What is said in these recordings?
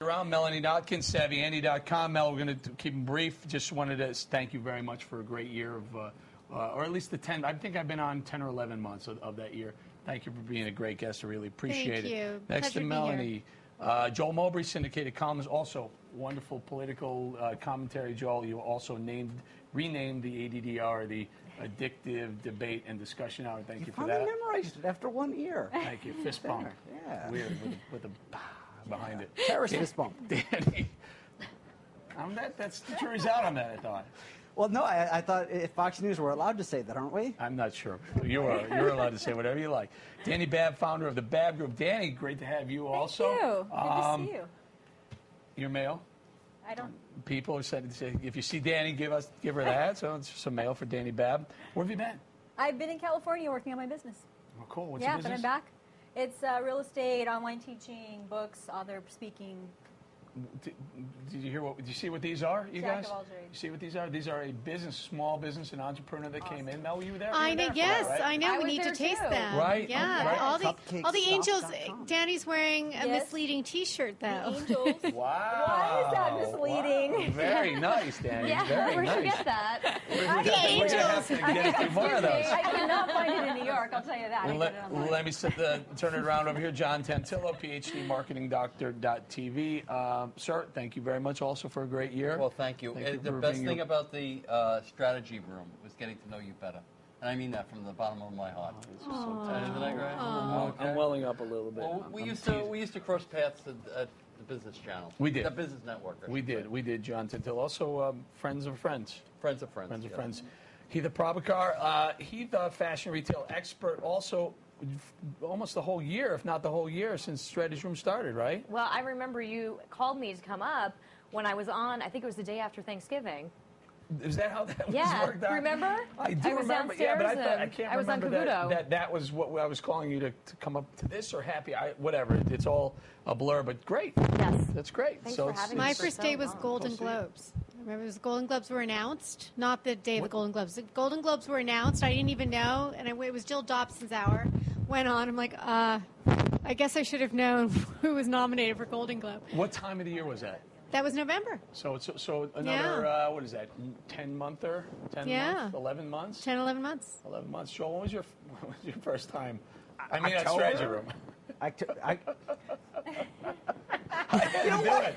Around Melanie Notkins, SavvyAndy.com. Mel, we're going to keep them brief. Just wanted to thank you very much for a great year of, or at least the 10. I think I've been on 10 or 11 months of that year. Thank you for being a great guest. I really appreciate it. Thank you. Next Pleasure to to be Melanie, Joel Mowbray, syndicated columnist, also wonderful political commentary. Joel, you also renamed the ADDR, the Addictive Debate and Discussion Hour. Thank you for that. I memorized it after 1 year. Thank you. Fist bump. Yeah. Weird with a behind it. Terrorist fist bump. Danny, that's the jury's out on that, I thought. Well, no, I thought if Fox News were allowed to say that, aren't we? I'm not sure. You're allowed to say whatever you like. Dani Babb, founder of the Babb Group. Danny, great to have you also. Thank you. Good to see you. Your mail? I don't. People are said to say, if you see Danny, give her that. So it's some mail for Dani Babb. Where have you been? I've been in California working on my business. Oh, cool. What's your business? But I'm back. It's real estate, online teaching, books, author speaking. Did you hear did you see what these are, you Jack guys? of all trades. You see what these are? These are a small business, an entrepreneur that came in. Mel, were you there? I know. Yes, right? I know. I We was need to there taste too. them. Right. Yeah. Right. All the angels. Cupcakesstop.com. Danny's wearing a Yes. misleading T-shirt, though. The angels. Wow. Why is that misleading? Wow. Very nice, Danny. Yeah, Very where'd nice. you get that? We're gonna have to get a few more of those. I did not find it in New York, I'll tell you that. Let me turn it around over here. John Tantillo, PhD, marketing doctor.tv. Sir, thank you very much also for a great year. Well, thank you. The best thing about the strategy room was getting to know you better. And I mean that from the bottom of my heart. Isn't that great? I'm welling up a little bit. Well, we used to cross paths at the Business Channel. We did. The Business Network. We did, John Tantillo. Also, friends of friends. Friends of friends. Friends of yeah. friends. Heath Prabhakar, Heath, fashion retail expert, also almost the whole year, if not the whole year, since Strategy Room started, right? Well, I remember you called me to come up when I was on, I think it was the day after Thanksgiving. Is that how that was worked out? Remember? I do was remember. Yeah, but I can't I was remember on Cavuto. that was what I was calling you to come up to this or happy. Whatever. It's all a blur, but great. Yes. That's great. Thanks so for it's, having it's, me. My for first so day was long. Golden Globes. I remember the Golden Globes were announced. Not the day of the Golden Globes. The Golden Globes were announced. I didn't even know, and it was Jill Dobson's hour. Went on. I'm like, I guess I should have known who was nominated for Golden Globe. What time of the year was that? That was November. So another what is that? 10 monther? 10 months? 11 months? 10, 11 months. 11 months. Joel, when was your first time? I mean, at October? Strategy Room. I I had to do it.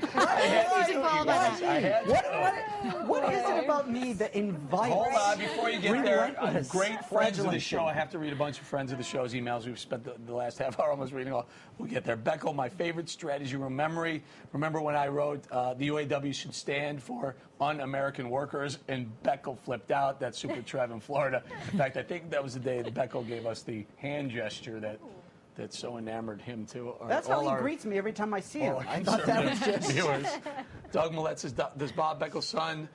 What is it about me that invites? Hold on, before you get there, relentless great friends of the flagellation? show. I have to read a bunch of friends of the show's emails. We've spent the last half hour almost reading all. We'll get there. Beckel, my favorite Strategy Room memory. Remember when I wrote the UAW should stand for un-American workers, and Beckel flipped out. That's Super Trev in Florida. In fact, I think that was the day that Beckel gave us the hand gesture that so enamored him too. That's how he greets me every time I see him. I thought that was just viewers. Doug Millette says, does Bob Beckel's son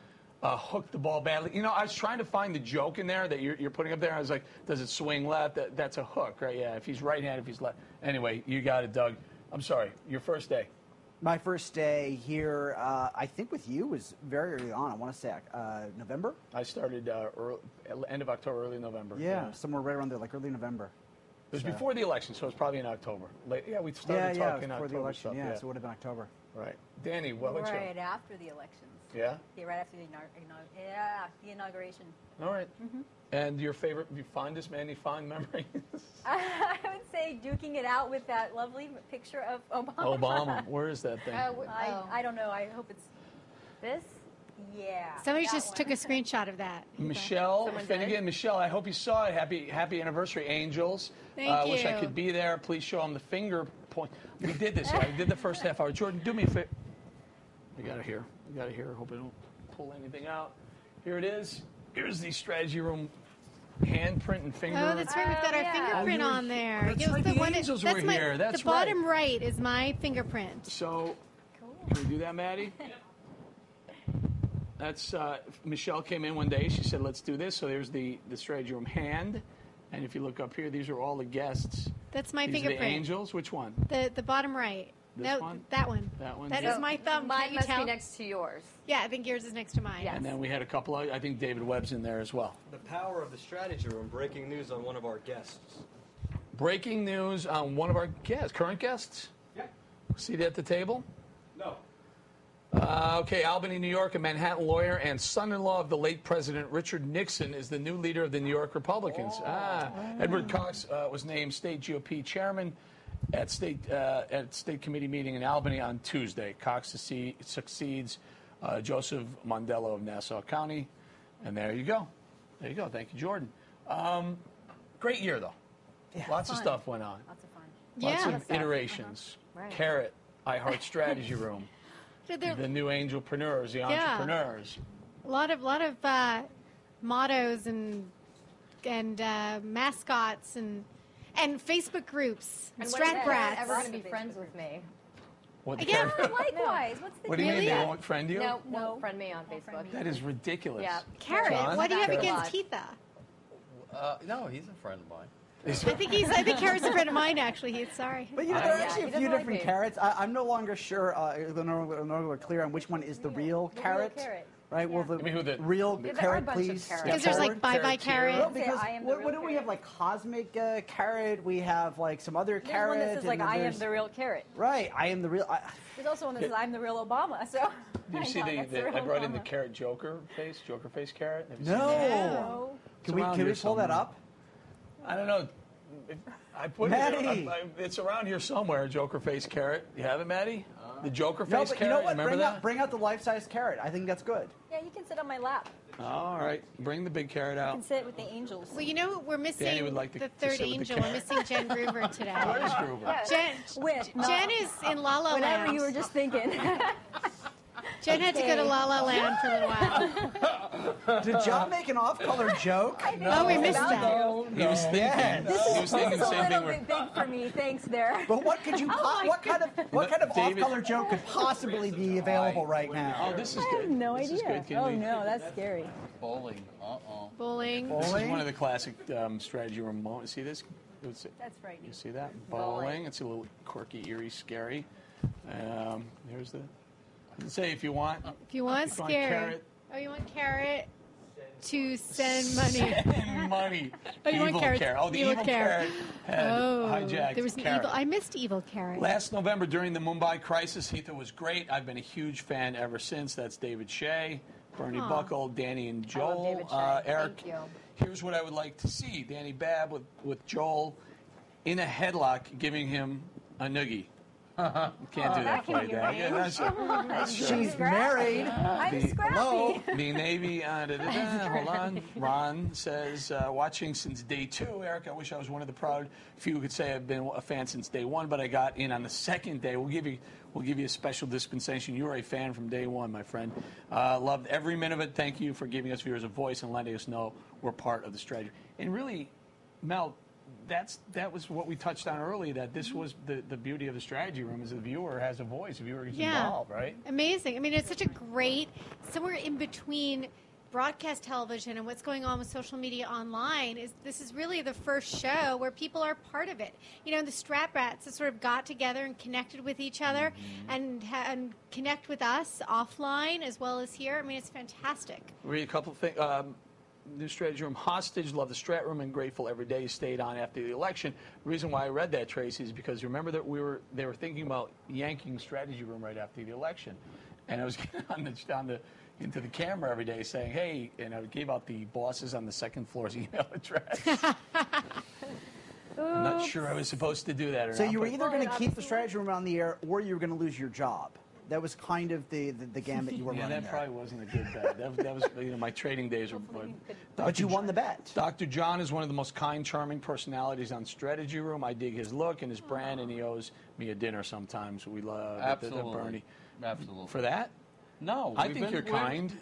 hook the ball badly? You know, I was trying to find the joke in there that you're putting up there. I was like, does it swing left? That's a hook, right? Yeah, if he's right-handed, if he's left. Anyway, you got it, Doug. I'm sorry, your first day. My first day here, I think with you, was very early on. I want to say November? I started end of October, early November. Yeah, somewhere right around there, like early November. It was before the election, so it was probably in October. Yeah, we started talking before October the election. stuff, Yeah, so it would have been October. Right. Danny, what about Right you? after the elections. Yeah? Yeah, right after the inauguration. All right. And your favorite, any fond memories? I would say duking it out with that lovely picture of Obama. Obama. Where is that thing? I don't know. I hope it's This? yeah. Somebody that just one. took a screenshot of that. Michelle Someone Finnegan. did? Michelle, I hope you saw it. Happy anniversary, Angels. Thank Wish I you. could be there. Please show them the finger point. We did this. I did the first half hour. Jordan, do me a favor. We got it here. Hope I don't pull anything out. Here it is. Here's the Strategy Room handprint and finger. Oh, that's right. We've got our yeah. fingerprint Oh, you were- on there. that's It was right, the angels were my, here. That's the bottom right is my fingerprint. So, can we do that, Maddie? That's Michelle came in one day. She said, "Let's do this." So there's the Strategy Room hand, and if you look up here, these are all the guests. That's my These are fingerprint. the angels. Which one? The bottom right. This no, one? that one. That one. That Yeah. is my thumb. Mine Can't you must tell? be next to yours. Yeah, I think yours is next to mine. Yeah. And then we had a couple of. I think David Webb's in there as well. The power of the Strategy Room, breaking news on one of our guests. Breaking news on one of our guests, current guests. Yeah. Seated at the table. No. Okay, Albany, New York, a Manhattan lawyer and son-in-law of the late President Richard Nixon is the new leader of the New York Republicans. Edward Cox was named state GOP chairman at state committee meeting in Albany on Tuesday. Cox succeeds Joseph Mondello of Nassau County. And there you go. There you go. Thank you, Jordan. Great year, though. Yeah. Lots of stuff went on. Lots of fun. Lots Yeah. of iterations. Right. Carrot, iHeart Strategy Room. The new angelpreneurs, the entrepreneurs. A lot of mottos and mascots and Facebook groups and When is strat that brats. ever going to be friends with me? What, Yeah. Likewise. What's the what do you mean? Really? They won't friend you? No, won't friend me on Facebook. That is ridiculous. Yeah. Carrot. John? What do you have Carrot. against Heatha? No, he's a friend of mine. I think Carrot's a friend of mine, actually. Heath, sorry. But there are Yeah, actually he a few doesn't like different me. carrots. I'm no longer sure, no longer clear on which one is the real carrot. carrot. Right? Well, You mean who the- real Yeah, there are a carrot, bunch of please. carrots. step Because there's like forward. bye-bye Carrot carrot. Well, Say, because I am the what real do we have? carrot. Like cosmic carrot. We have like some other There's carrot. one that says like, and I am there's- the real carrot. Right. I am the real. There's also one that says, I'm the real Obama. So Do you see I know, that's I real brought in the Obama. carrot Joker face carrot? Have you seen No. that? No. Can we around can we here pull that somewhere. up? I don't know. I put Maddie. it's around here somewhere. Joker face carrot. You have it, Maddie? The Joker No, face but carrot. you know what? Remember Bring out the life-size carrot. I think that's good. Yeah, you can sit on my lap. All right, bring the big carrot You out. can sit with the angels. Well, you know, we're Danny missing would like to the sit third with the angel. carrot. We're missing Jen Groover today. Where's Gruber? Jen is in La La Whatever Land. you were just thinking. Jen had to go to La La Land for a little while. Did John make an off-color joke? Oh, we missed that. He was thinking. Yes. He was thinking This the is a same thing. little Where, bit big for me. Thanks, there. But what could you? What kind of David- off-color joke could possibly be available right now? oh, this is I good. have no This is idea. good. Can Oh we- no, that's scary. Bowling. Bowling. This is Bowling? one of the classic strategy room moments. See this? That's You frightening. see that? Bowling. It's a little quirky, eerie, scary. Here's the. Say if you want. If you want If you want scary. carrot. Oh, you want carrot to send money. Send money. Oh, you want evil carrot. carrot. Oh, the Evil evil carrot. carrot had hijacked there was an carrot. evil. I missed evil carrot. Last November, during the Mumbai crisis, Heatha was great. I've been a huge fan ever since. That's David Shea, Bernie Buckle, Danny and Joel. David Shea. Eric, Thank you. here's what I would like to see. Danny Babb with Joel in a headlock giving him a noogie. Can't do that that for can you, be Danny. Yeah, that's She's married. I'm scrappy. Hello. the Navy. Hold on. Ron says, watching since day 2. Eric, I wish I was one of the proud few who could say I've been a fan since day 1, but I got in on the second day. We'll give you a special dispensation. You were a fan from day 1, my friend. Loved every minute of it. Thank you for giving us viewers a voice and letting us know we're part of the strategy. And really, Mel, that was what we touched on early, that this was the beauty of the strategy room is the viewer has a voice, the viewer gets involved, right? Amazing. I mean, it's such a great, somewhere in between broadcast television and what's going on with social media online, this is really the first show where people are part of it. You know, the Strat Rats have sort of got together and connected with each other and connect with us offline as well as here. I mean, it's fantastic. Read a couple of things. New strategy room hostage. Love the strat room and grateful every day you stayed on after the election. The reason why I read that, Tracy, is because remember that they were thinking about yanking strategy room right after the election, and I was getting into the camera every day saying, "Hey," and I gave out the bosses on the second floor's email address. I'm not sure I was supposed to do that or So not. you were but- either going to keep the strategy room on the air, or you were going to lose your job. That was kind of the gambit you were yeah, running that there. probably wasn't a good bet. That was my trading days were. But you won the bet. Dr. John is one of the most kind, charming personalities on Strategy Room. I dig his look and his brand, and he owes me a dinner sometimes. We love Absolutely. Bernie. Absolutely. For that? No. I think you're kind.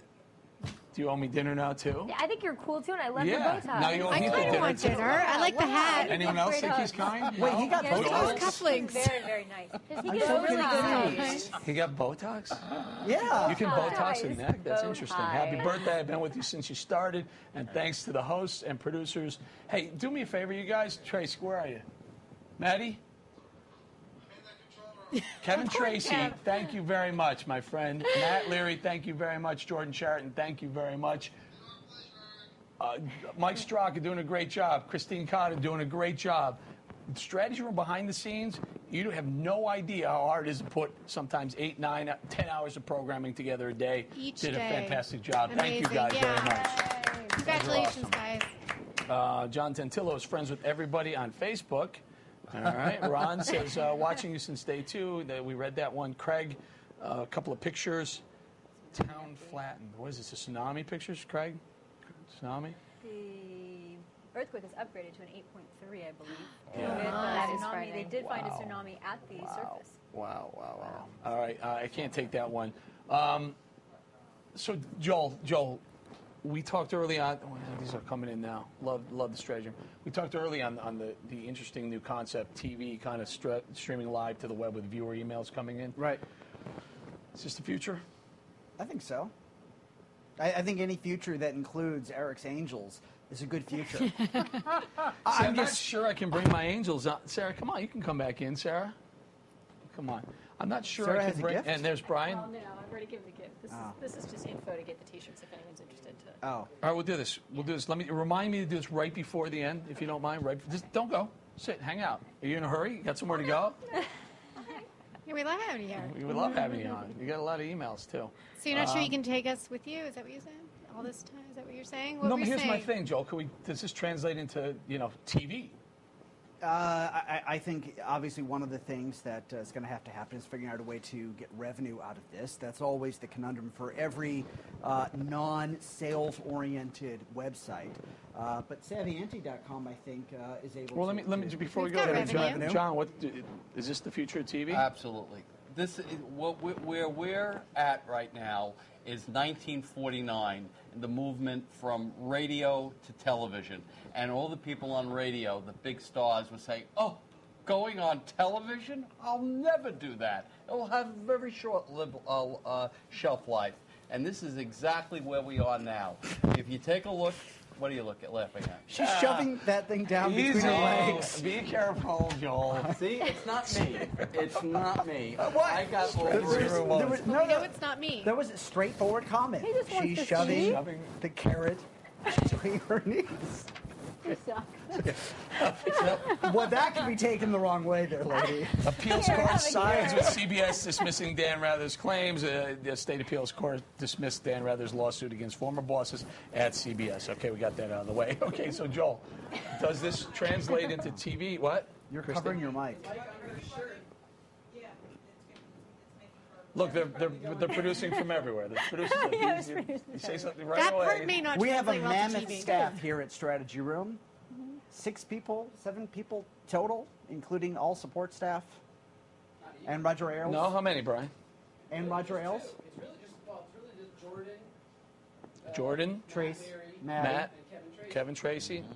Do you owe me dinner now, too? Yeah, I think you're cool too, and I love your Yeah. bow tie. Now you owe I me the kind of dinner, want too. dinner. I like the hat. Anyone else think he's kind? Wait, he got Yes, Botox? he's Cufflinks. Very, very nice. He I'm gets so really good confused. news. He got Botox? Yeah. You can Bow Botox a ties. neck? That's Bow interesting. tie. Happy birthday. I've been with you since you started. And thanks to the hosts and producers. Hey, do me a favor, you guys. Trace, where are you? Maddie? Kevin Tracy, thank you very much, my friend. Matt Leary, thank you very much. Jordan Sheraton, thank you very much. Mike Straka doing a great job. Christine Cotter doing a great job. strategy room behind the scenes, you have no idea how hard it is to put sometimes 8, 9, 10 hours of programming together a day. Each Did a day. fantastic job. Thank you Amazing. guys Yeah. very much. Congratulations, awesome. guys. John Tentillo is friends with everybody on Facebook. All right. Ron says, watching you since day 2. We read that one. Craig, a couple of pictures. Town flattened. What is this, a tsunami pictures, Craig? Tsunami? The earthquake is upgraded to an 8.3, I believe. Yeah. With, That is tsunami, frightening. they did find a Wow. tsunami at the surface. Wow. All right. I can't take that one. So, Joel, we talked early on. Oh, these are coming in now. Love the strategy. We talked early on the interesting new concept, TV kind of streaming live to the web with viewer emails coming in. Right. Is this the future? I think so. I think any future that includes Eric's Angels is a good future. I'm not sure I can bring my Angels out. Sarah, come on. You can come back in, Sarah. Come on. I'm not sure Sarah I has can a bring. gift? And there's Brian. Well, no, I've already given the gift. This is just info to get the T-shirts if anyone's interested. Oh. All right, we'll do this. Let me remind me to do this right before the end, if you don't mind. Just don't go. Sit, hang out. Are you in a hurry? You got somewhere to go? Yeah, we love having you here. We would love having you on. You got a lot of emails too. So you're not sure you can take us with you? Is that what you're saying? All this time? Is that what you're saying? What No, were but you here's my saying? thing, Joel. Does this translate into TV? I think obviously one of the things that is going to happen is figuring out a way to get revenue out of this. That's always the conundrum for every non-sales-oriented website. But SavvyAnti.com, I think, is able Well, to. let me before we We've go got there, revenue. John, is this the future of TV? Absolutely. Where we're at right now is 1949, the movement from radio to television. And all the people on radio, the big stars, were saying, oh, going on television? I'll never do that. It will have very short shelf life. And this is exactly where we are now. If you take a look, what are you laughing at? She's shoving that thing down between her legs. Be careful, Joel. See, it's not me. It's not me. What? I got over There it. was, Well, we know it's not me. There was a straightforward comment. He just wants She's to shoving see. the carrot between her knees. You suck. Well, that could be taken the wrong way there, lady. Appeals court sides with CBS dismissing Dan Rather's claims. The state appeals court dismissed Dan Rather's lawsuit against former bosses at CBS. Okay, we got that out of the way. Okay, so Joel, does this translate into TV? What? You're covering your mic. Look, they're producing from everywhere. The producers, you say something right that away. part may not We have a translate well to mammoth TV. staff here at Strategy Room. 6 people, 7 people total, including all support staff. And Roger Ailes. No, how many, Brian? And Roger Ailes. It's really just Jordan, Jordan, Trace, Matt, and Kevin Tracy. Kevin Tracy. I mean, I'm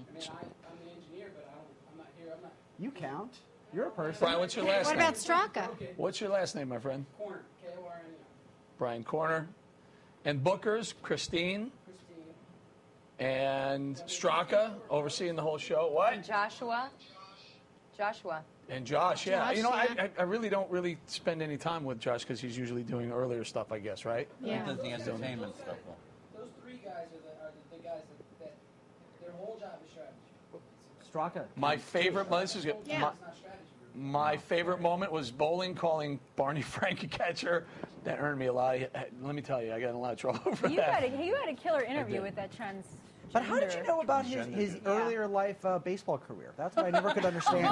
the engineer, but I'm not here. I'm not You count. You're a person. Brian, what's your last What name? about Straka? What's your last name, my friend? corner. Korner. Brian Corner. And Bookers, Christine, Christine. and Straka, overseeing the whole show. What? Joshua. And Josh, yeah. Josh, You know, yeah. I really don't really spend any time with Josh because he's usually doing earlier stuff, I guess, right? He Yeah. does the entertainment stuff. though. Those 3 guys are the guys that their whole job is strategy. Straka. My favorite, well, this is good. Yeah. It's not strategy. My favorite moment was bowling calling Barney Frank a catcher. That earned me a lot. Let me tell you, I got in a lot of trouble for You that. had a killer interview did. with that trans. But how did you know about his earlier life baseball career? That's what I never could understand.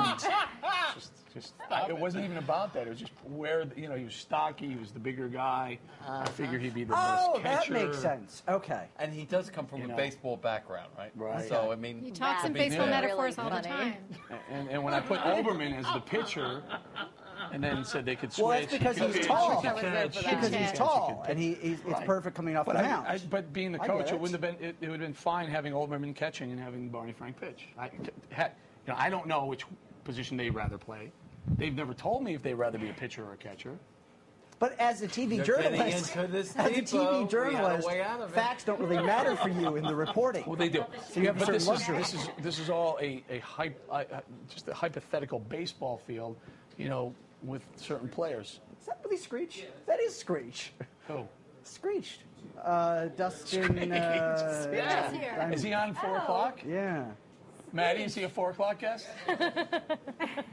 It wasn't even about that. It was just where, he was stocky. He was the bigger guy. I figured he'd be the Oh, best that catcher. makes sense. Okay. And he does come from a baseball background, right? Right. So, I mean, He talks in big baseball deal. metaphors Really all the funny. time. And when I put Oberman as the pitcher, and then said they could switch. Well, that's because he could he's pitch, tall. he could That was there catch, for he that. could Because catch, he's he tall, could- and it's Right. perfect coming off But the mound. but being the I coach, get it wouldn't have been. It would have been fine having Oberman catching and having Barney Frank pitch. I don't know which position they'd rather play. They've never told me if they'd rather be a pitcher or a catcher. But as a TV You're journalist, getting into this as a deep, TV though. We journalist, had a way out of it. facts don't really matter for you in the reporting. Well, they do. So you have a But certain this is all just a hypothetical baseball field, with certain players. Is that really Screech? That is Screech. Who? Screeched. Dustin. Yeah. Is he on 4 o'clock? Yeah. Maddie, is he a 4 o'clock guest?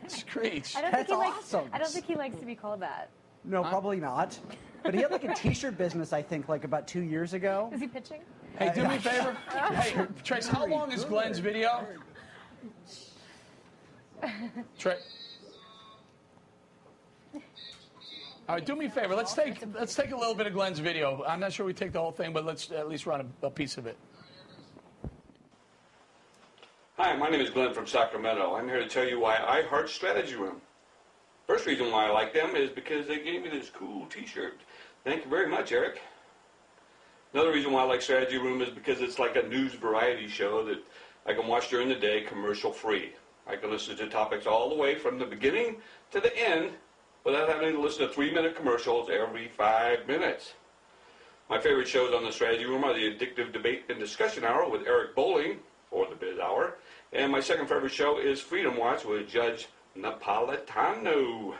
Screech. I don't That's think he awesome. likes. I don't think he likes to be called that. No, probably not. But he had like a T-shirt business, I think, like about 2 years ago. Is he pitching? Hey, do me a favor. Hey, Trace, how long is Glenn's video? All right, do me a favor. Let's take a little bit of Glenn's video. I'm not sure we take the whole thing, but let's at least run a piece of it. Hi, my name is Glenn from Sacramento. I'm here to tell you why I heart Strategy Room. First reason why I like them is because they gave me this cool T-shirt. Thank you very much, Eric. Another reason why I like Strategy Room is because it's like a news variety show that I can watch during the day commercial free. I can listen to topics all the way from the beginning to the end without having to listen to 3-minute commercials every 5 minutes. My favorite shows on the Strategy Room are the Addictive Debate and Discussion Hour with Eric Bowling, or the Biz Hour, and my second favorite show is Freedom Watch with Judge Napolitano.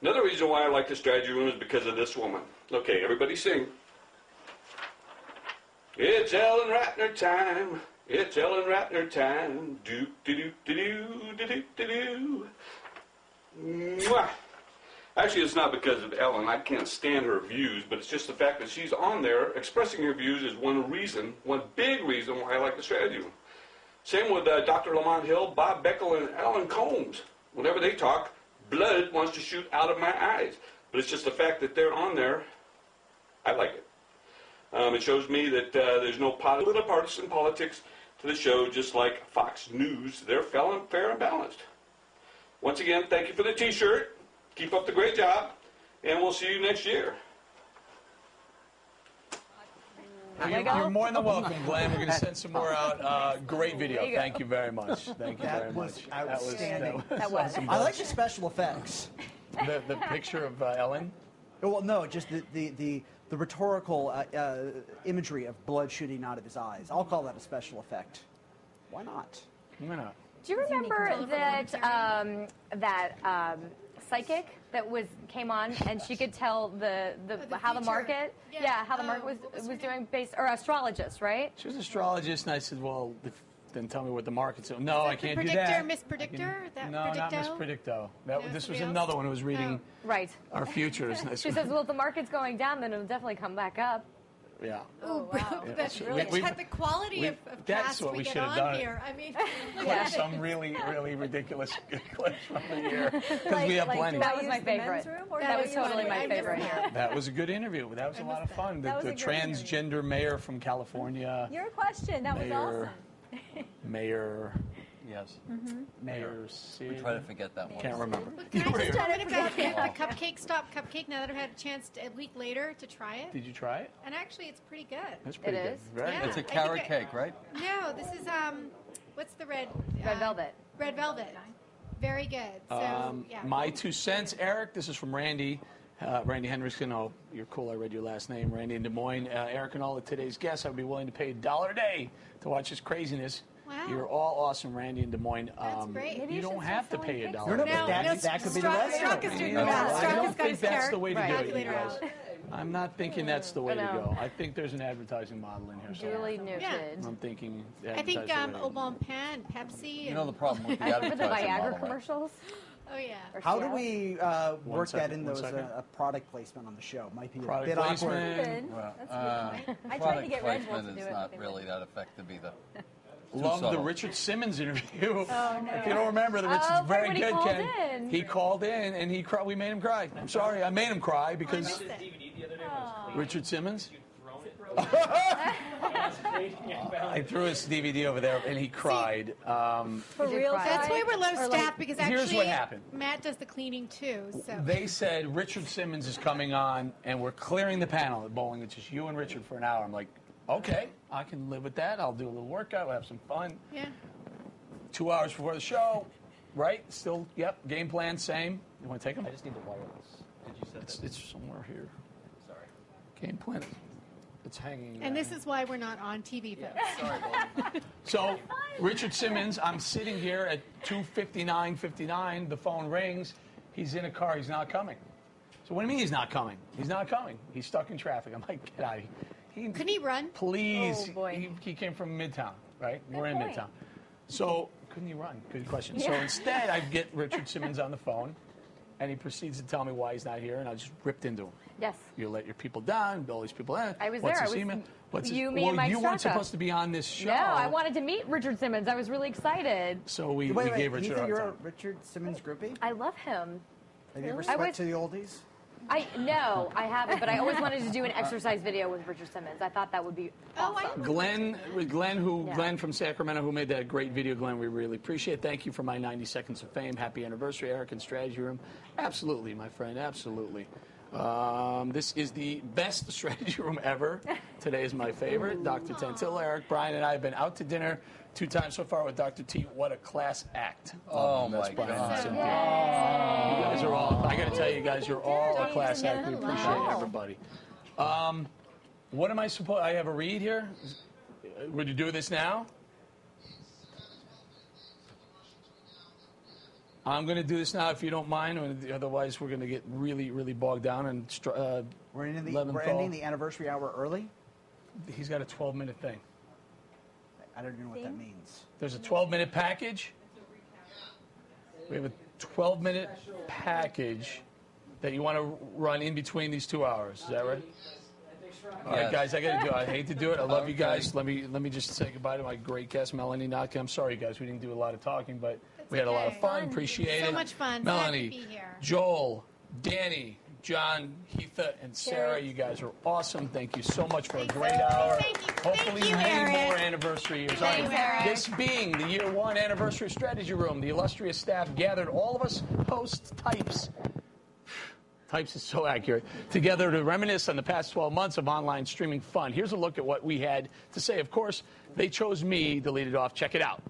Another reason why I like the Strategy Room is because of this woman. Okay, everybody sing. It's Ellen Ratner time. It's Ellen Ratner time. Do do do do do do do do. Mwah. Actually, it's not because of Ellen. I can't stand her views, but it's just the fact that she's on there expressing her views is one big reason why I like the Strategy Room. Same with Dr. Lamont Hill, Bob Beckel, and Alan Combs. Whenever they talk, blood wants to shoot out of my eyes. But it's just the fact that they're on there. I like it. It shows me that there's no little partisan politics to the show, just like Fox News. They're fair and balanced. Once again, thank you for the T-shirt. Keep up the great job, and we'll see you next year. You're more than welcome, Glenn. We're going to send some more out. Great video. Thank you very much. Thank you very much. Outstanding. That was. I like the special effects. The picture of Ellen? Well, no, just the rhetorical imagery of blood shooting out of his eyes. I'll call that a special effect. Why not? Why not? Do you remember that psychic that came on and she could tell how the market how the market was doing based, or astrologist, right? She was an astrologist, and I said, well, then tell me what the market's doing. No, I can't do Predictor, that. Miss Predictor? No, not Miss Predicto. This was somebody another one who was reading Right. our futures. She says, well, if the market's going down, then it'll definitely come back up. Yeah. Oh, wow. That's really the quality of that's casts what we get should have on done. here. I mean, Play some really, really ridiculous clips from the year. Because we have plenty. That was my favorite. That was totally my favorite. That was a good interview. That was a lot of fun. The transgender mayor from California. Your question, that was awesome. Mayor. Yes. Mayor. We try to forget that one. Can't remember. Can I just comment about the Cupcake Stop Cupcake now that I've had a chance a week later to try it? Did you try it? And actually, it's pretty good. It's pretty good. is? Very Yeah. good. It's a carrot cake, right? No, this is what's the red? Red velvet. Red velvet. Very good. So yeah. My 2 cents, Eric. This is from Randy. Randy Hendrickson. Oh, you're cool. I read your last name. Randy in Des Moines. Eric and all of today's guests, I'd be willing to pay $1 a day to watch this craziness. Wow. You're all awesome, Randy in Des Moines. That's great. Maybe You don't have to pay $1. No, that could be the rest of Strzok it. is doing I that. Strzok don't has got think his that's the way to do it, you calculator guys. out. I'm not thinking that's the way to go. I think there's an advertising model in here somewhere. Duly noted. I'm thinking. I think advertise the way. Obama, Pepsi. You know the and- problem with the Remember advertising the Viagra model, right? commercials? Oh yeah. How do we work second, that in one those second. a product placement on the show? Might be a Product bit placement. awkward. Well, That's a good point. I tried to product get Red Bull placement to is do it. not really that effective either. Love the subtle. Richard Simmons interview. Oh, no. If you don't remember, the Richard's right very when he good, called Ken. in. He called in and we made him cry. I'm sorry, I made him cry because missed it. DVD the other day was clean. Richard Simmons. You'd thrown it for a while. I threw his DVD over there and he cried. For real? That's why we're low Or like- staff because Here's actually what happened. Matt does the cleaning too. So They said Richard Simmons is coming on and we're clearing the panel at bowling. It's just you and Richard for an hour. I'm like, okay, I can live with that. I'll do a little workout. We'll have some fun. yeah. 2 hours before the show, right? Still, yep. Game plan, same. You want to take them? I just need the wireless. Did you set that? It's somewhere here. Sorry. Game plan. It's hanging. And this is why we're not on TV, folks. Sorry, Bob. So, Richard Simmons, I'm sitting here at 2:59:59. The phone rings. He's in a car. He's not coming. So what do you mean he's not coming? He's not coming. He's stuck in traffic. I'm like, get out of here. Couldn't he run? Please. Oh, boy. He came from Midtown, right? We're in point. Midtown. So, couldn't he run? Good question. So instead, I get Richard Simmons on the phone, and he proceeds to tell me why he's not here, and I just ripped into him. Yes. You let your people down, all these people in. I was What's there. His email? You weren't supposed to be on this show. No, I wanted to meet Richard Simmons. I was really excited. So we Wait, gave Richard Ethan, our you're time. a Richard Simmons groupie? I love him. Have you ever sweat to the oldies? No, I haven't, but I always wanted to do an exercise video with Richard Simmons. I thought that would be awesome. Glenn from Sacramento, who made that great video. Glenn, we really appreciate. Thank you for my 90 seconds of fame. Happy anniversary, Eric and Strategy Room. Absolutely, my friend, absolutely. This is the best Strategy Room ever. Today is my favorite. Dr. Tantilla, Eric, Brian, and I have been out to dinner 2 times so far with Dr. T. What a class act. Oh, that's my Brian and God. Cynthia. You guys are all, I got to tell you guys, you're all a class act. We appreciate everybody. What am I supposed, I have a read here? Would you do this now? I'm going to do this now if you don't mind. Otherwise, we're going to get really, really bogged down. And we're ending the anniversary hour early? He's got a 12-minute thing. I don't know what that means. There's a 12-minute package. We have a 12-minute package that you want to run in between these 2 hours. Is that right? All right, guys, I got to do it. I hate to do it. I love you guys. Let me just say goodbye to my great guest, Melanie Naka. I'm sorry, guys, we didn't do a lot of talking, but we had a lot of fun. Appreciate it. So much fun. Melanie, Glad to be here. Joel, Danny, John, Heatha, and Sarah, you guys are awesome. Thank you so much for a great hour. Hopefully many more anniversary years. Thanks, Eric. This being the year 1 anniversary of Strategy Room, the illustrious staff gathered all of us hosts types is so accurate, together to reminisce on the past 12 months of online streaming fun. Here's a look at what we had to say. Of course, they chose me to lead it off. Check it out.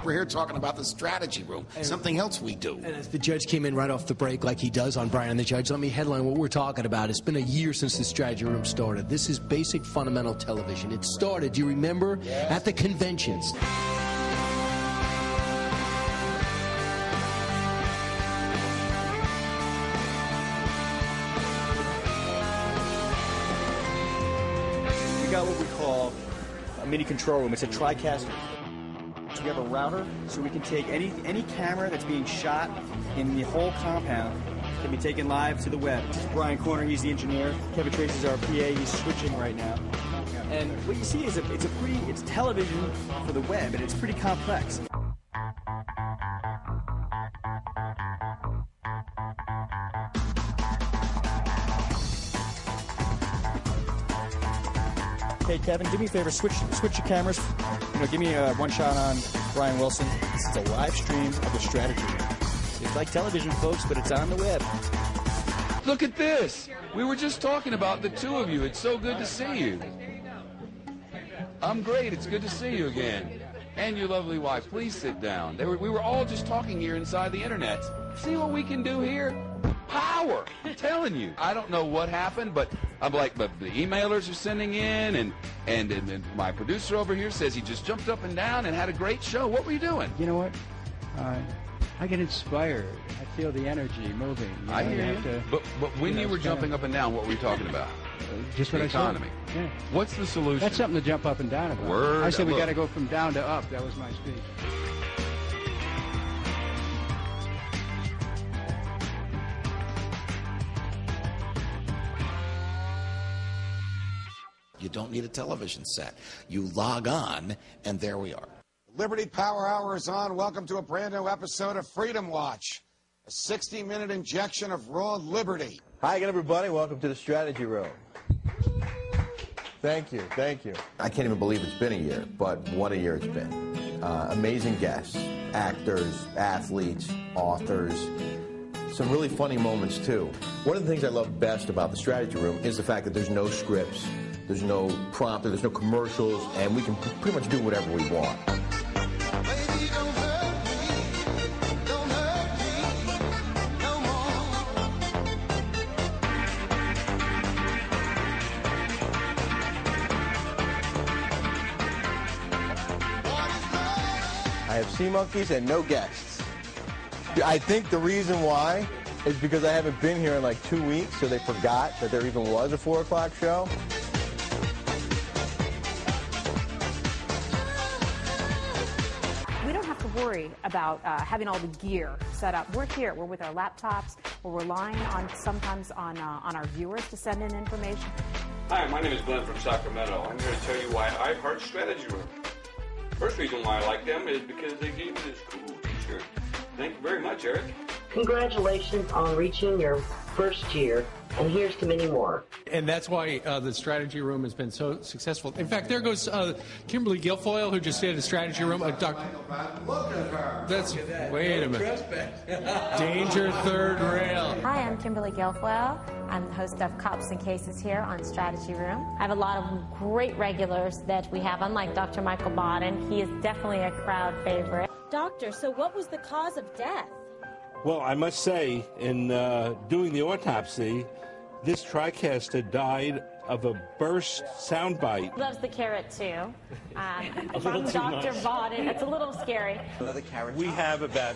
We're here talking about the Strategy Room, something else we do. And as the judge came in right off the break like he does on Brian and the Judge, let me headline what we're talking about. It's been a year since the Strategy Room started. This is basic fundamental television. It started, do you remember? Yes. At the conventions. We got what we call a mini control room. It's a TriCaster. So we have a router, so we can take any camera that's being shot in the whole compound can be taken live to the web. This is Brian Corner, he's the engineer. Kevin Tracy is our PA, he's switching right now. And what you see is it's television for the web, and it's pretty complex. Hey Kevin, do me a favor, switch your cameras. Give me one shot on Brian Wilson. This is a live stream of the Strategy Room. It's like television, folks, but it's on the web. Look at this. We were just talking about the two of you. It's so good to see you. I'm great. It's good to see you again. And your lovely wife. Please sit down. We were all just talking here inside the internet. See what we can do here? Power! I'm telling you. I don't know what happened, but I'm like, but the emailers are sending in, and my producer over here says he just jumped up and down and had a great show. What were you doing? You know what? I get inspired. I feel the energy moving. I hear you. But when you were jumping up and down, what were you talking about? Just what I said. Economy. Yeah. What's the solution? That's something to jump up and down about. Word. I said we got to go from down to up. That was my speech. You don't need a television set. You log on, and there we are. Liberty Power Hour is on. Welcome to a brand new episode of Freedom Watch, a 60-minute injection of raw liberty. Hi again, everybody. Welcome to the Strategy Room. Thank you. Thank you. I can't even believe it's been a year, but what a year it's been. Amazing guests, actors, athletes, authors. Some really funny moments, too. One of the things I love best about the Strategy Room is the fact that there's no scripts, there's no prompter, there's no commercials, and we can pretty much do whatever we want. I have sea monkeys and no guests. I think the reason why is because I haven't been here in like 2 weeks, so they forgot that there even was a 4 o'clock show. We don't have to worry about having all the gear set up. We're here. We're with our laptops. We're relying on sometimes on our viewers to send in information. Hi, my name is Glenn from Sacramento. I'm here to tell you why I heart Strategy Room. First reason why I like them is because they gave me this cool t-shirt. Thank you very much, Eric. Congratulations on reaching your first year, and here's to many more. And that's why the Strategy Room has been so successful. In fact, there goes Kimberly Guilfoyle, who just did a Strategy Room. Look at her. That's, wait a minute. Danger third rail. Hi, I'm Kimberly Guilfoyle. I'm the host of Cops and Cases here on Strategy Room. I have a lot of great regulars that we have, unlike Dr. Michael Bodden. He is definitely a crowd favorite. Doctor, so what was the cause of death? Well, I must say, in doing the autopsy, this TriCaster died of a burst soundbite. Loves the carrot, too. From Dr. Bodden. It's a little scary. We have about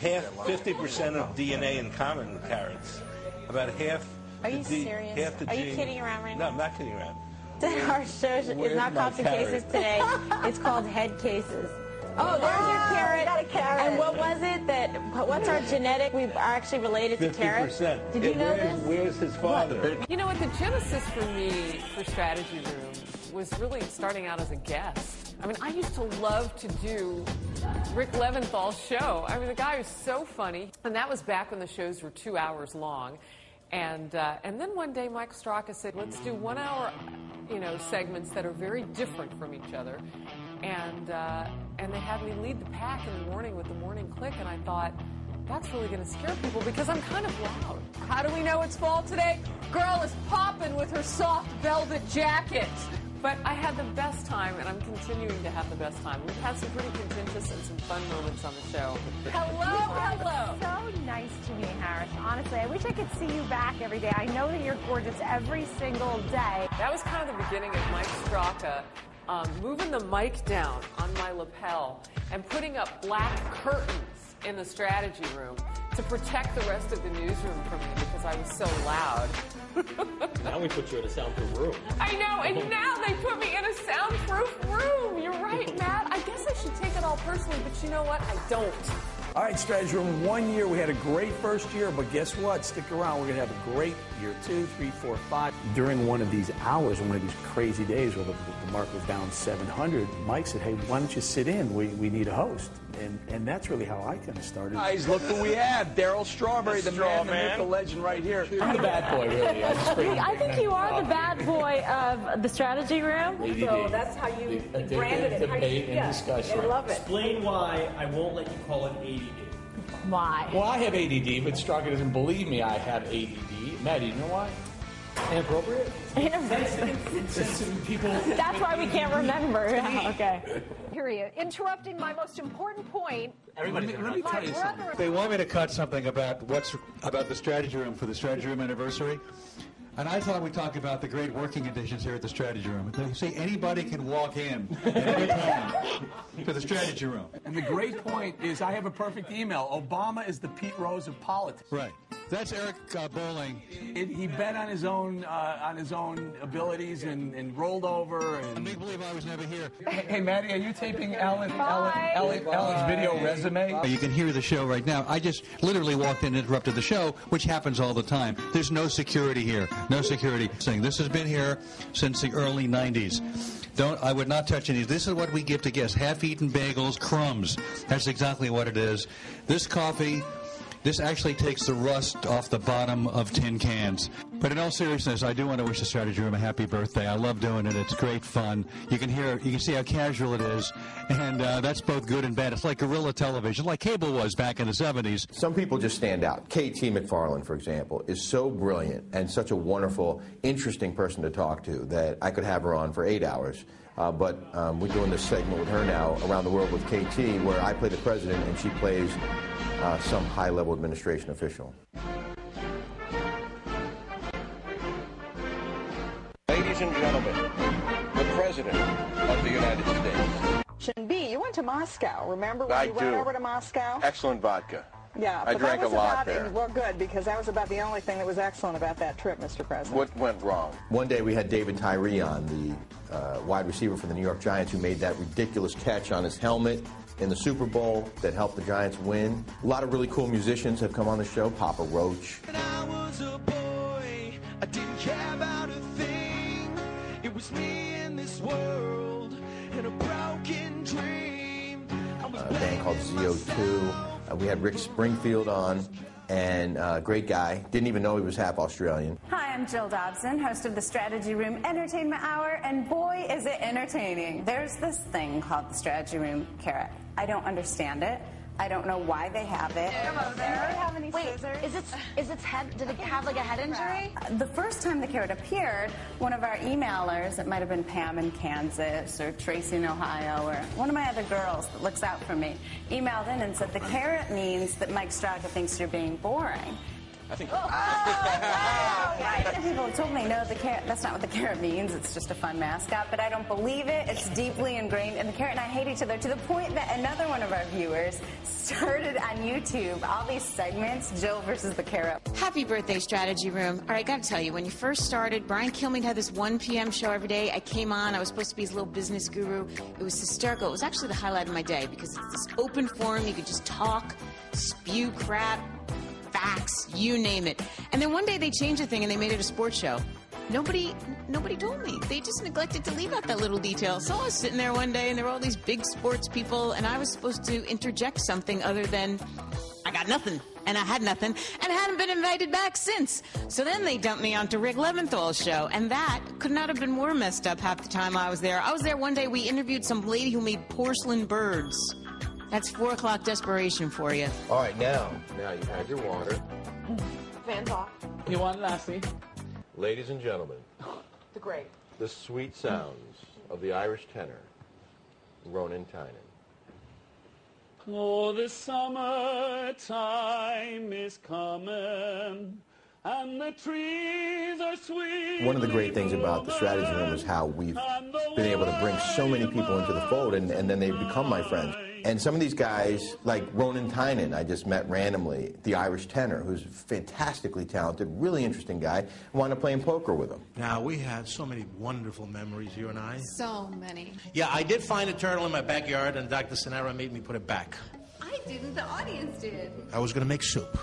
half, 50% of DNA in common with carrots. About half. Are you serious? Half the Are you gene. kidding around right No, now? I'm not kidding around. Our show is Where's not my Cops and Cases today. It's called Head Cases. Oh, there's your carrot. Got a carrot. And what was it what's our genetic? We are actually related to carrots. 50%. Did you know this? Where's his father? You know what, the genesis for me for Strategy Room was really starting out as a guest. I mean, I used to love to do Rick Leventhal's show. I mean, the guy was so funny. And that was back when the shows were 2 hours long. And then one day Mike Straka said, let's do 1 hour, segments that are very different from each other. And they had me lead the pack in the morning with the morning click, and I thought, that's really going to scare people because I'm kind of loud. How do we know it's fall today? Girl is popping with her soft velvet jacket. But I had the best time, and I'm continuing to have the best time. We've had some pretty contentious and some fun moments on the show. Hello. So nice to me, Harris. Honestly, I wish I could see you back every day. I know that you're gorgeous every single day. That was kind of the beginning of Mike Straka moving the mic down on my lapel and putting up black curtains in the Strategy Room to protect the rest of the newsroom from me because I was so loud. Now we put you in a soundproof room. I know, and now they put me in a soundproof room. You're right, Matt. I guess I should take it all personally, but you know what? I don't. All right, Strategy Room, 1 year. We had a great first year, but guess what? Stick around. We're going to have a great year 2, 3, 4, 5. During one of these hours, one of these crazy days where the market was down 700, Mike said, hey, why don't you sit in? We need a host. And that's really how I kind of started. Guys, look who we have. Daryl Strawberry, the man, the myth, the legend right here. I'm the bad boy, really. I think you are the bad boy of the Strategy Room. So that's how you branded it. Debate and discussion. I love it. Explain why I won't let you call it ADD. Why? Well, I have ADD, but Straka doesn't believe me I have ADD. Maddie, you know why? Inappropriate? People. That's why we can't remember. Okay. Period. Interrupting my most important point. Let me tell you something. They want me to cut something about the Strategy Room for the Strategy Room anniversary. And I thought we'd talk about the great working conditions here at the Strategy Room. They say anybody can walk in at any time to the Strategy Room. And the great point is I have a perfect email. Obama is the Pete Rose of politics. Right. That's Eric Bowling. He bet on his own abilities and rolled over. And me believe I was never here. Hey, Maddie, are you taping Alan's video resume? You can hear the show right now. I just literally walked in and interrupted the show, which happens all the time. There's no security here. No security. This has been here since the early 90s. I would not touch any. This is what we give to guests. Half-eaten bagels, crumbs. That's exactly what it is. This coffee, this actually takes the rust off the bottom of tin cans. But in all seriousness, I do want to wish the Strategy Room a happy birthday. I love doing it. It's great fun. You can see how casual it is. And that's both good and bad. It's like guerrilla television, like cable was back in the 70s. Some people just stand out. K.T. McFarland, for example, is so brilliant and such a wonderful, interesting person to talk to that I could have her on for 8 hours. But we're doing this segment with her now, Around the World with K.T., where I play the president and she plays some high-level administration official. Ladies and gentlemen, the President of the United States. B, you went to Moscow. Remember when I you do. went over to Moscow? Excellent vodka. Yeah, I but drank that was a lot about, there. Well, good, because that was about the only thing that was excellent about that trip, Mr. President. What went wrong? One day we had David Tyree on, the wide receiver for the New York Giants, who made that ridiculous catch on his helmet in the Super Bowl that helped the Giants win. A lot of really cool musicians have come on the show. Papa Roach. When I was a boy, I didn't care about a thing. It was me in this world in a broken dream. I was A band called ZO2. We had Rick Springfield on, and great guy. Didn't even know he was half Australian. Hi, I'm Jill Dobson, host of the Strategy Room Entertainment Hour, and boy, is it entertaining. There's this thing called the Strategy Room Carrot. I don't understand it. I don't know why they have it. Hello there. Anybody have any scissors? Is its head, did it have like a head injury? The first time the carrot appeared, one of our emailers, it might have been Pam in Kansas or Tracy in Ohio or one of my other girls that looks out for me, emailed in and said the carrot means that Mike Straka thinks you're being boring. I think. People have told me, no, the carrot, that's not what the carrot means. It's just a fun mascot, but I don't believe it. It's deeply ingrained, and the carrot and I hate each other to the point that another one of our viewers started on YouTube all these segments, Jill versus the carrot. Happy birthday, Strategy Room. All right, got to tell you, when you first started, Brian Kilmeade had this 1 p.m. show every day. I came on. I was supposed to be his little business guru. It was hysterical. It was actually the highlight of my day because it's this open forum. You could just talk, spew crap, facts, you name it. And then one day they changed the thing and they made it a sports show. Nobody told me. They just neglected to leave out that little detail. So I was sitting there one day and there were all these big sports people and I was supposed to interject something other than, I got nothing. And I had nothing, and I hadn't been invited back since. So then they dumped me onto Rick Leventhal's show, and that could not have been more messed up half the time I was there. I was there one day, we interviewed some lady who made porcelain birds. That's 4 o'clock desperation for you. All right, now you've had your water. Fans off. You want Lassie? Ladies and gentlemen, The great. the sweet sounds of the Irish tenor, Ronan Tynan. Oh, the summertime is coming, and the trees are sweet. One of the great things about the Strategy Room is how we've been able to bring so many people into the fold, and then they've become my friends. And some of these guys, like Ronan Tynan, I just met randomly, the Irish tenor, who's fantastically talented, really interesting guy, wound up playing poker with him. Now, we had so many wonderful memories, you and I. So many. Yeah, I did find a turtle in my backyard, and Dr. Sonera made me put it back. I didn't, the audience did. I was going to make soup.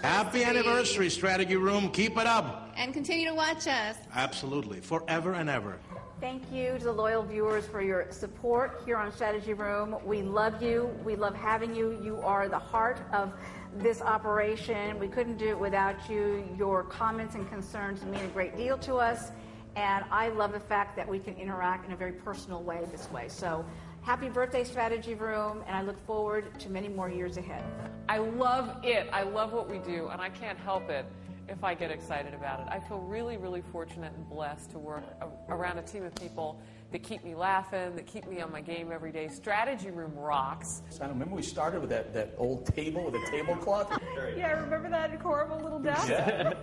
Happy anniversary, Strategy Room. Keep it up. And continue to watch us. Absolutely. Forever and ever. Thank you to the loyal viewers for your support here on Strategy Room. We love you. We love having you. You are the heart of this operation. We couldn't do it without you. Your comments and concerns mean a great deal to us. And I love the fact that we can interact in a very personal way this way. So happy birthday, Strategy Room, and I look forward to many more years ahead. I love it. I love what we do, and I can't help it if I get excited about it. I feel really, really fortunate and blessed to work around a team of people that keep me laughing, that keep me on my game every day. Strategy Room rocks. I remember we started with that old table with a tablecloth. Yeah, remember that horrible little desk? Yeah.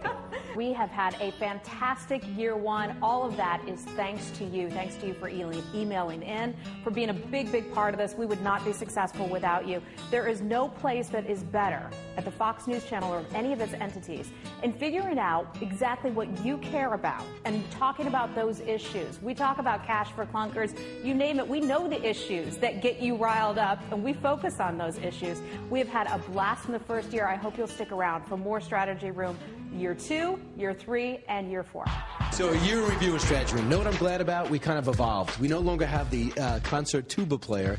We have had a fantastic year one. All of that is thanks to you. Thanks to you for emailing in, for being a big, big part of this. We would not be successful without you. There is no place that is better at the Fox News Channel or any of its entities in figuring out exactly what you care about and talking about those issues. We talk about cash for clunkers, you name it. We know the issues that get you riled up, and we focus on those issues. We have had a blast in the first year. I hope you'll stick around for more Strategy Room year 2, year 3, and year 4. So a year in review of Strategy Room. Know what I'm glad about? We kind of evolved. We no longer have the concert tuba player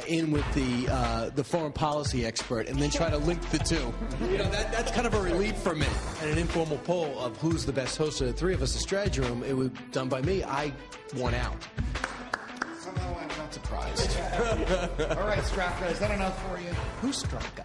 in with the foreign policy expert and then try to link the two. You know, that's kind of a relief for me. And an informal poll of who's the best host of the three of us at Strategy Room, it was done by me. I won out. Somehow I'm not surprised. All right, Straka, is that enough for you? Who's Straka?